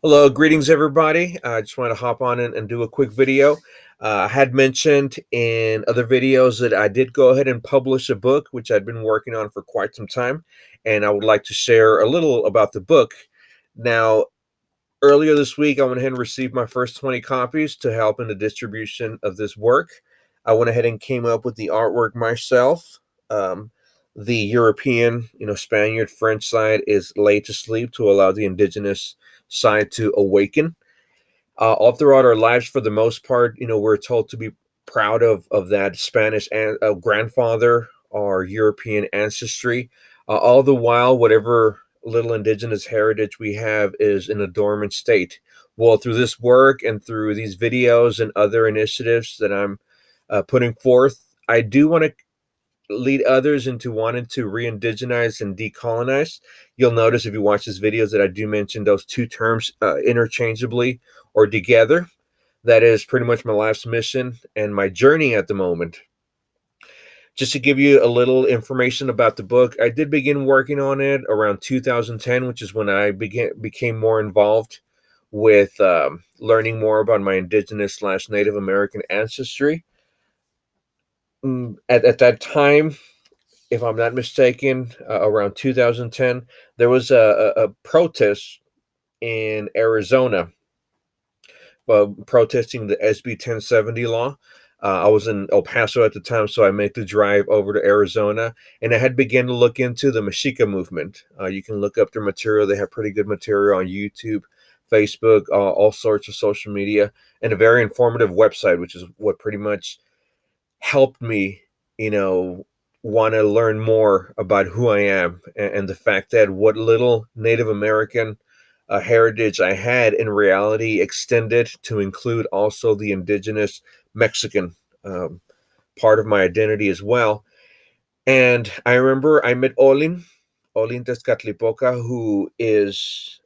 Hello, greetings everybody. I just want to hop on and do a quick video. I had mentioned in other videos that I did go ahead and publish a book, which I'd been working on for quite some time, and I would like to share a little about the book. Now, earlier this week, I went ahead and received my first 20 copies to help in the distribution of this work. I went ahead and came up with the artwork myself. Um, the European, Spaniard, French side is laid to sleep to allow the indigenous side to awaken. All throughout our lives, for the most part, we're told to be proud of that Spanish grandfather or European ancestry. All the while, whatever little indigenous heritage we have is in a dormant state. Well, through this work and through these videos and other initiatives that I'm putting forth, I do want to lead others into wanting to re-indigenize and decolonize. You'll notice if you watch this videos that I do mention those two terms interchangeably or together. That is pretty much my life's mission and my journey at the moment. Just to give you a little information about the book, I did begin working on it around 2010, which is when I became more involved with learning more about my indigenous slash Native American ancestry. At that time, if I'm not mistaken, around 2010, there was a protest in Arizona, protesting the SB 1070 law. I was in El Paso at the time, so I made the drive over to Arizona, and I had begun to look into the Mexica movement. You can look up their material; they have pretty good material on YouTube, Facebook, all sorts of social media, and a very informative website, which is what pretty much helped me, you know, want to learn more about who I am and the fact that what little Native American heritage I had in reality extended to include also the indigenous Mexican um, part of my identity as well. And I remember I met Olin Tezcatlipoca, who is,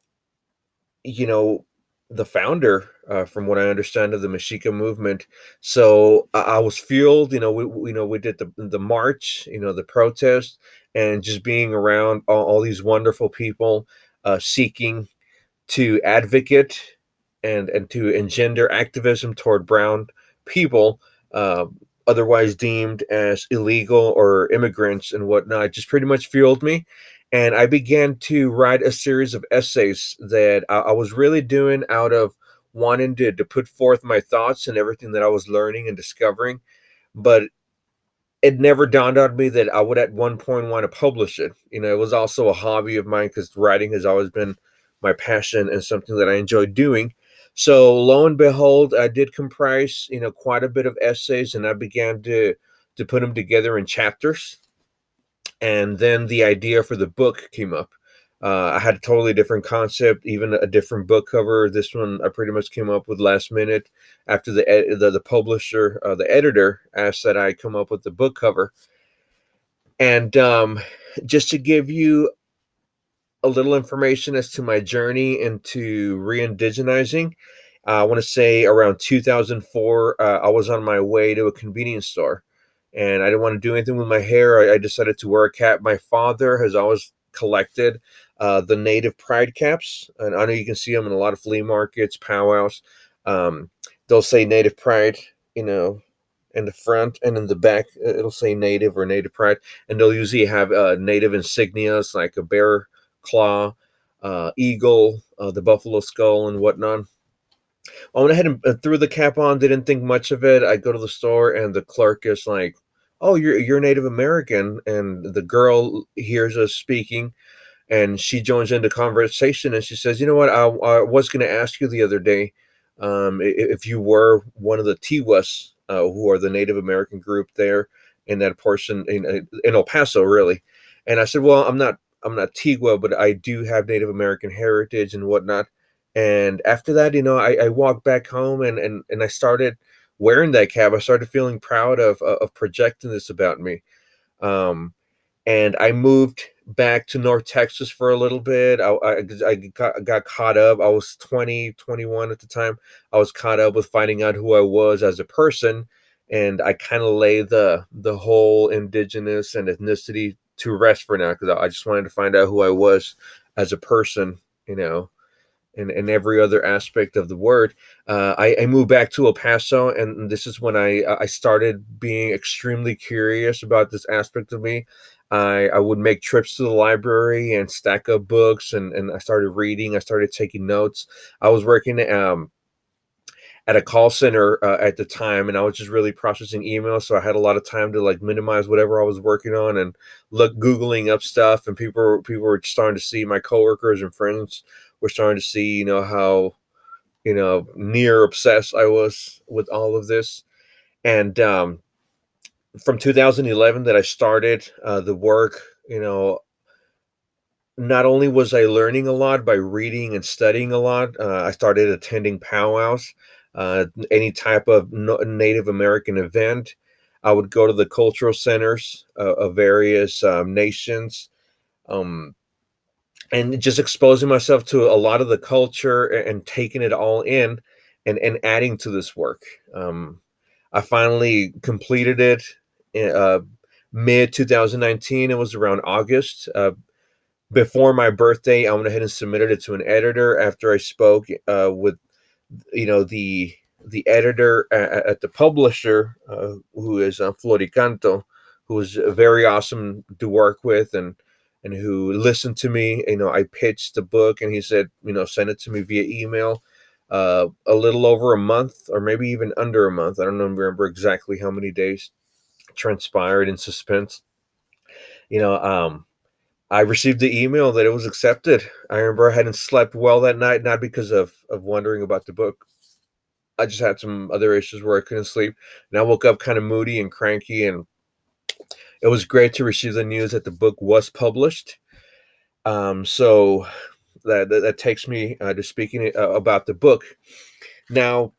you know, the founder, from what I understand, of the Mexica movement. So I was fueled. We did the march, the protest, and just being around all these wonderful people seeking to advocate and to engender activism toward brown people, uh, otherwise deemed as illegal or immigrants and whatnot, just pretty much fueled me. And I began to write a series of essays that I was really doing out of wanting to put forth my thoughts and everything that I was learning and discovering. But it never dawned on me that I would at one point want to publish it. It was also a hobby of mine because writing has always been my passion and something that I enjoy doing. So lo and behold, I did comprise, quite a bit of essays, and I began to put them together in chapters. And then the idea for the book came up. I had a totally different concept, even a different book cover. This one I pretty much came up with last minute after the publisher, the editor, asked that I come up with the book cover. And just to give you a little information as to my journey into re-indigenizing, I want to say around 2004, I was on my way to a convenience store, and I didn't want to do anything with my hair. I decided to wear a cap. My father has always collected the native pride caps, and I know you can see them in a lot of flea markets, powwows. Um, they'll say native pride, you know, in the front, and in the back it'll say native or native pride, and they'll usually have native insignias like a bear claw, eagle, the buffalo skull, and whatnot. I went ahead and threw the cap on. Didn't think much of it. I go to the store, and the clerk is like, "Oh, you're Native American," and the girl hears us speaking, and she joins into conversation, and she says, "You know what? I was going to ask you the other day, if you were one of the Tiwas, who are the Native American group there in that portion in El Paso, really." And I said, "Well, I'm not Tiwa, but I do have Native American heritage and whatnot." And after that, I walked back home, and I started wearing that cap. I started feeling proud of projecting this about me. Um, and I moved back to North Texas for a little bit. I got caught up. I was 20, 21 at the time. I was caught up with finding out who I was as a person, and I kind of lay the whole indigenous and ethnicity to rest for now because I just wanted to find out who I was as a person, you know. in every other aspect of the word. I moved back to El Paso, and this is when I started being extremely curious about this aspect of me. I would make trips to the library and stack up books, and I started reading. I started taking notes. I was working at a call center at the time, and I was just really processing emails. So I had a lot of time to like minimize whatever I was working on and look googling up stuff. And people were starting to see, my coworkers and friends were starting to see, how near obsessed I was with all of this. And from 2011 that I started the work, not only was I learning a lot by reading and studying a lot, I started attending powwows, any type of Native American event. I would go to the cultural centers of various nations, um, and just exposing myself to a lot of the culture and taking it all in, and adding to this work. I finally completed it in mid 2019. It was around August. Before my birthday, I went ahead and submitted it to an editor after I spoke with the editor at the publisher, who is Floricanto, who was very awesome to work with, and who listened to me. I pitched the book, and he said, send it to me via email. A little over a month, or maybe even under a month. I don't remember exactly how many days transpired in suspense. You know, um, I received the email that it was accepted. I remember I hadn't slept well that night, not because of wondering about the book. I just had some other issues where I couldn't sleep, and I woke up kind of moody and cranky. And it was great to receive the news that the book was published. So that takes me to speaking about the book. Now,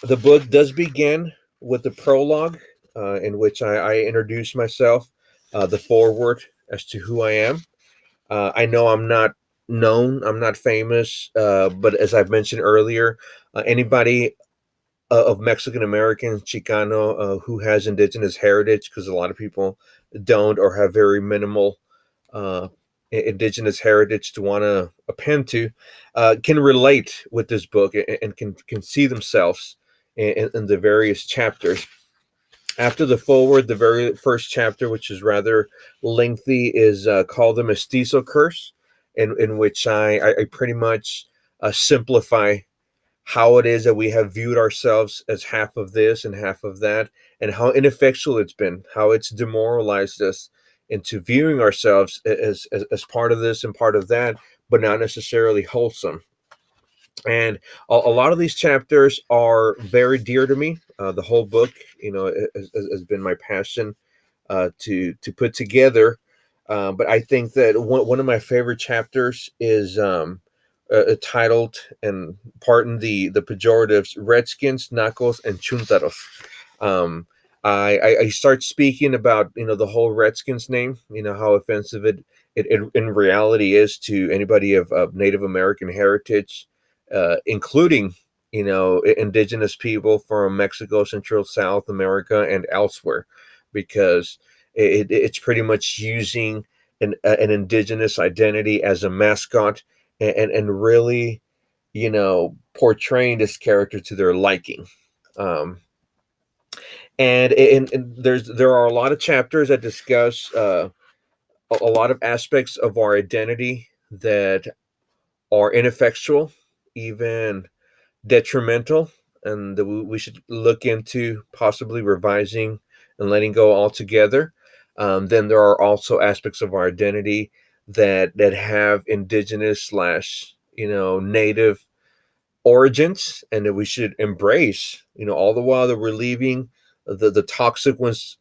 the book does begin with the prologue, in which I introduce myself, the foreword as to who I am. I know I'm not known, I'm not famous, but as I've mentioned earlier, anybody of Mexican American, Chicano, who has indigenous heritage, because a lot of people don't or have very minimal uh, indigenous heritage to want to append to, can relate with this book, and can see themselves in the various chapters. After the forward, the very first chapter, which is rather lengthy, is called the Mestizo Curse, in which I pretty much simplify how it is that we have viewed ourselves as half of this and half of that, and how ineffectual it's been, how it's demoralized us into viewing ourselves as part of this and part of that, but not necessarily wholesome. And a lot of these chapters are very dear to me. The whole book, has been my passion to put together. But I think that one of my favorite chapters is titled, and pardon the pejoratives, Redskins, Nacos, and Chuntaros. Um, I start speaking about the whole Redskins name, how offensive it in reality is to anybody of Native American heritage, including indigenous people from Mexico, Central, South America, and elsewhere, because it's pretty much using an indigenous identity as a mascot, and really portraying this character to their liking. Um, and there are a lot of chapters that discuss a lot of aspects of our identity that are ineffectual, even detrimental, and that we should look into possibly revising and letting go altogether. Then there are also aspects of our identity that have indigenous slash native origins, and that we should embrace. All the while that we're leaving the toxic ones,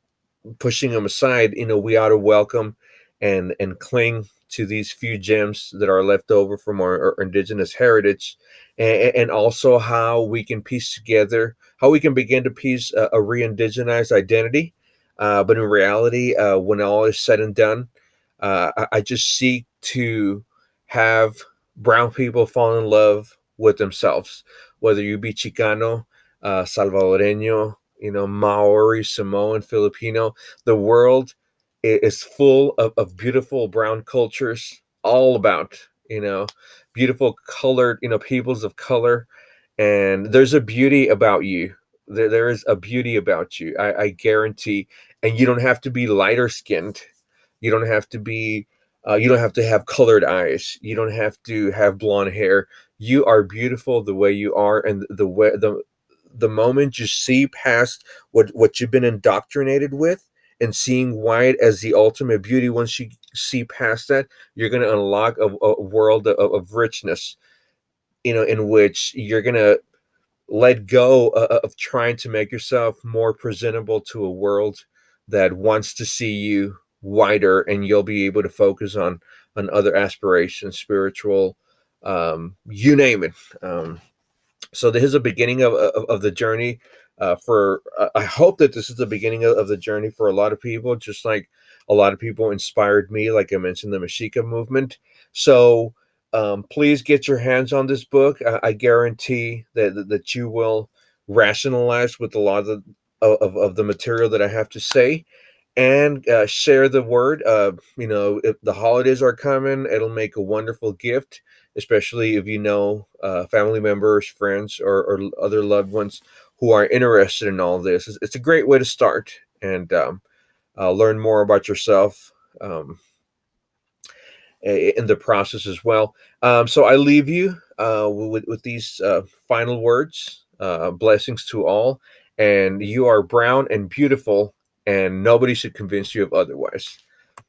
pushing them aside. We ought to welcome and cling to these few gems that are left over from our indigenous heritage, and also how we can piece together, how we can begin to piece a re-indigenized identity. But in reality, when all is said and done, I just seek to have brown people fall in love with themselves, whether you be Chicano, Salvadoreño, Maori, Samoan, Filipino. The world is full of beautiful brown cultures, all about beautiful colored, peoples of color, and there's a beauty about you. There is a beauty about you. I guarantee, and you don't have to be lighter skinned. You don't have to be. You don't have to have colored eyes. You don't have to have blonde hair. You are beautiful the way you are, and the moment you see past what you've been indoctrinated with, and seeing white as the ultimate beauty, once you see past that, you're going to unlock a world of richness, in which you're going to let go of trying to make yourself more presentable to a world that wants to see you wider, and you'll be able to focus on other aspirations, spiritual, you name it. So this is a beginning of the journey, for I hope that this is the beginning of the journey for a lot of people, just like a lot of people inspired me, like I mentioned, the Mexica movement. So please get your hands on this book. I guarantee that you will rationalize with a lot of the material that I have to say, and share the word. If the holidays are coming, it'll make a wonderful gift, especially if you know family members, friends, or other loved ones who are interested in all this. It's a great way to start, and learn more about yourself, in the process as well. So I leave you with these final words. Blessings to all, and you are brown and beautiful, and nobody should convince you of otherwise.